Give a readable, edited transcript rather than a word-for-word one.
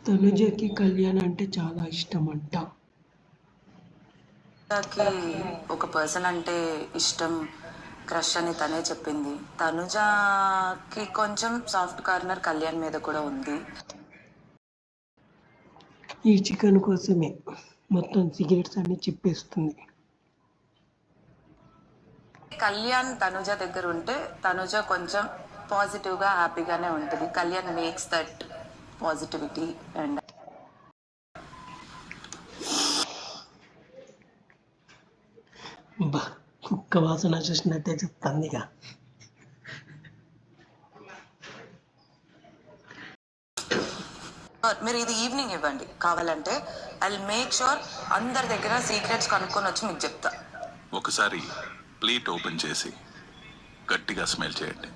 తనుజకి కళ్యాణ్ అంటే చాలా ఇష్టమంట. తనుజకి ఒక పర్సన్ అంటే ఇష్టం, క్రష్ అని తనే చెప్పింది. తనుజకి కొంచెం సాఫ్ట్ కార్నర్ కళ్యాణ్ మీద కూడా ఉంది. ఈ చికెన్ కోసమే మొత్తం సీక్రెట్స్ అన్ని చెప్పేస్తుంది. కళ్యాణ్ తనుజ దగ్గర ఉంటే తనుజ కొంచెం పాజిటివ్గా హ్యాపీగానే ఉంటుంది. Kalyan makes that positivity and బా కుక్క వాసన చూసినట్టే చెప్తుంది ఇక. మీరు ఇది ఈవినింగ్ ఇవ్వండి కావాలంటే. ఐ మేక్ షూర్ అందరి దగ్గర సీక్రెట్స్ కనుక్కొని వచ్చి మీకు చెప్తా. ఒకసారి ప్లేట్ ఓపెన్ చేసి గట్టిగా స్మెల్ చేయండి.